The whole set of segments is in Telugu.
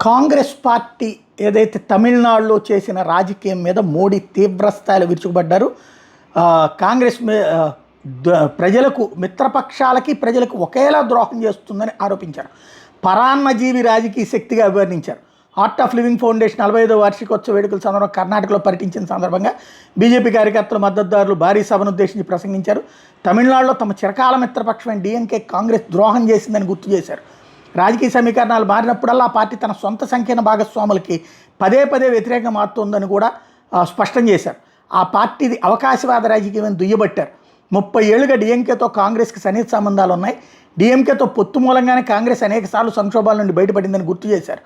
కాంగ్రెస్ పార్టీ ఏదైతే తమిళనాడులో చేసిన రాజకీయం మీద మోడీ తీవ్రస్థాయిలో విరుచుకుపడ్డారు. కాంగ్రెస్ ప్రజలకు, మిత్రపక్షాలకి ప్రజలకు ఒకేలా ద్రోహం చేస్తుందని ఆరోపించారు. పరాన్నజీవి రాజకీయ శక్తిగా అభివర్ణించారు. ఆర్ట్ ఆఫ్ లివింగ్ ఫౌండేషన్ 45వ వార్షికోత్సవ వేడుకల సందర్భంగా కర్ణాటకలో పర్యటించిన సందర్భంగా బీజేపీ కార్యకర్తలు, మద్దతుదారులు భారీ సభను ఉద్దేశించి ప్రసంగించారు. తమిళనాడులో తమ చిరకాల మిత్రపక్షమైన డీఎంకే కాంగ్రెస్ ద్రోహం చేసిందని గుర్తు చేశారు. రాజకీయ సమీకరణాలు మారినప్పుడల్లా ఆ పార్టీ తన సొంత సంకీర్ణ భాగస్వాములకి పదే పదే వ్యతిరేకంగా మారుతుందని కూడా స్పష్టం చేశారు. ఆ పార్టీది అవకాశవాద రాజకీయం దుయ్యబట్టారు. 30 ఏళ్లుగా డీఎంకేతో కాంగ్రెస్కి సన్నిహిత సంబంధాలు ఉన్నాయి. డీఎంకేతో పొత్తు మూలంగానే కాంగ్రెస్ అనేకసార్లు సంక్షోభాల నుండి బయటపడిందని గుర్తు చేశారు.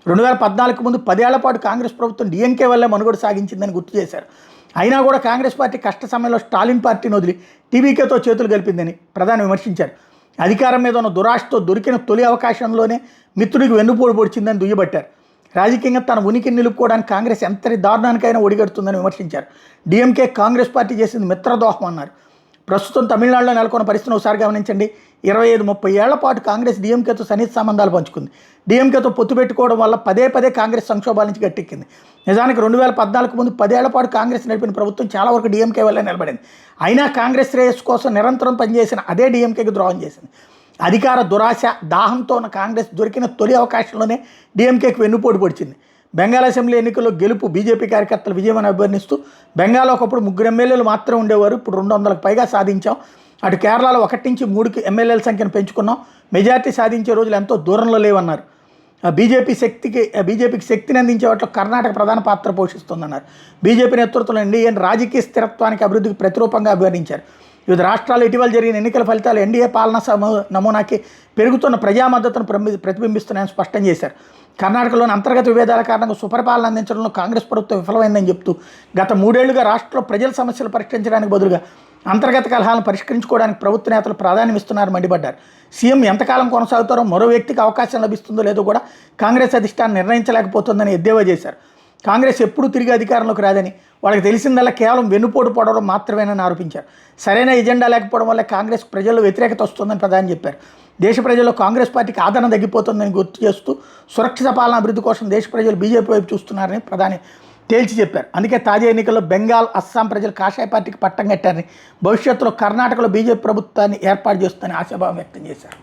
2014 ముందు 10 ఏళ్ల పాటు కాంగ్రెస్ ప్రభుత్వం డీఎంకే వల్లే మనుగడ సాగించిందని గుర్తు చేశారు. అయినా కూడా కాంగ్రెస్ పార్టీ కష్ట సమయంలో స్టాలిన్ పార్టీని వదిలి టీవీకేతో చేతులు కలిపిందని ప్రధాని విమర్శించారు. అధికారం మీద ఉన్న దురాశతో దొరికిన తొలి అవకాశంలోనే మిత్రుడికి వెన్నుపోటు పొడిచిందని దుయ్యబట్టారు. రాజకీయంగా తన ఉనికిని నిలుపుకోవడానికి కాంగ్రెస్ ఎంతటి దారుణానికైనా ఒడిగడుతుందని విమర్శించారు. డీఎంకే కాంగ్రెస్ పార్టీ చేసింది మిత్రదోహం అన్నారు. ప్రస్తుతం తమిళనాడులో నెలకొన్న పరిస్థితిని ఒకసారి గమనించండి. 25-30 ఏళ్ల పాటు కాంగ్రెస్ డీఎంకేతో సన్నిహిత సంబంధాలు పంచుకుంది. డీఎంకేతో పొత్తు పెట్టుకోవడం వల్ల పదే పదే కాంగ్రెస్ సంక్షోభాల నుంచి గట్టెక్కింది. నిజానికి 2014 ముందు 10 ఏళ్ల పాటు కాంగ్రెస్ నడిపిన ప్రభుత్వం చాలా వరకు డీఎంకే వల్లే నిలబడింది. అయినా కాంగ్రెస్ శ్రేయస్సు కోసం నిరంతరం పనిచేసిన అదే డీఎంకేకి ద్రోహం చేసింది. అధికార దురాశ, దాహంతో ఉన్న కాంగ్రెస్ దొరికిన తొలి అవకాశంలోనే డీఎంకేకి వెన్నుపోటు పొడిచింది. బెంగాల్ అసెంబ్లీ ఎన్నికల్లో గెలుపు బీజేపీ కార్యకర్తలు విజయమని అభివర్ణిస్తూ, బెంగాల్లో ఒకప్పుడు 3 ఎమ్మెల్యేలు మాత్రమే ఉండేవారు, ఇప్పుడు 200కు పైగా సాధించాం. అటు కేరళలో 1 నుంచి 3కి ఎమ్మెల్యేల సంఖ్యను పెంచుకున్నాం. మెజార్టీ సాధించే రోజులు ఎంతో దూరంలో లేవన్నారు. బీజేపీకి శక్తిని అందించే వాటిలో కర్ణాటక ప్రధాన పాత్ర పోషిస్తుందన్నారు. బీజేపీ నేతృత్వంలో ఎన్డీఏని రాజకీయ స్థిరత్వానికి, అభివృద్ధికి ప్రతిరూపంగా అభివర్ణించారు. వివిధ రాష్ట్రాల్లో ఇటీవల జరిగిన ఎన్నికల ఫలితాలు ఎన్డీఏ పాలనా నమూనాకి పెరుగుతున్న ప్రజా మద్దతును ప్రతిబింబిస్తున్నాయని స్పష్టం చేశారు. కర్ణాటకలోని అంతర్గత విభేదాల కారణంగా సుపరిపాలన అందించడంలో కాంగ్రెస్ ప్రభుత్వం విఫలమైందని చెప్తూ, గత 3 ఏళ్లుగా రాష్ట్రంలో ప్రజల సమస్యలు పరిష్కరించడానికి బదులుగా అంతర్గత కలహాలను పరిష్కరించుకోవడానికి ప్రభుత్వ నేతలు ప్రాధాన్యం ఇస్తున్నారని మండిపడ్డారు. సీఎం ఎంతకాలం కొనసాగుతారో, మరో వ్యక్తికి అవకాశం లభిస్తుందో లేదో కూడా కాంగ్రెస్ అధిష్టానం నిర్ణయించలేకపోతుందని ఎద్దేవా చేశారు. కాంగ్రెస్ ఎప్పుడూ తిరిగి అధికారంలోకి రాదని, వాళ్ళకి తెలిసిందల్లా కేవలం వెన్నుపోటు పడడం మాత్రమేనని ఆరోపించారు. సరైన ఎజెండా లేకపోవడం వల్ల కాంగ్రెస్ ప్రజల్లో వ్యతిరేకత వస్తుందని ప్రధాని చెప్పారు. దేశ ప్రజల్లో కాంగ్రెస్ పార్టీకి ఆదరణ తగ్గిపోతుందని గుర్తు చేస్తూ, సురక్షిత పాలన అభివృద్ధి కోసం దేశ ప్రజలు బీజేపీ వైపు చూస్తున్నారని ప్రధాని తేల్చి చెప్పారు. అందుకే తాజా ఎన్నికల్లో బెంగాల్, అస్సాం ప్రజలు కాషాయ పార్టీకి పట్టం కట్టారని, భవిష్యత్తులో కర్ణాటకలో బీజేపీ ప్రభుత్వాన్ని ఏర్పాటు చేస్తుందని ఆశాభావం వ్యక్తం చేశారు.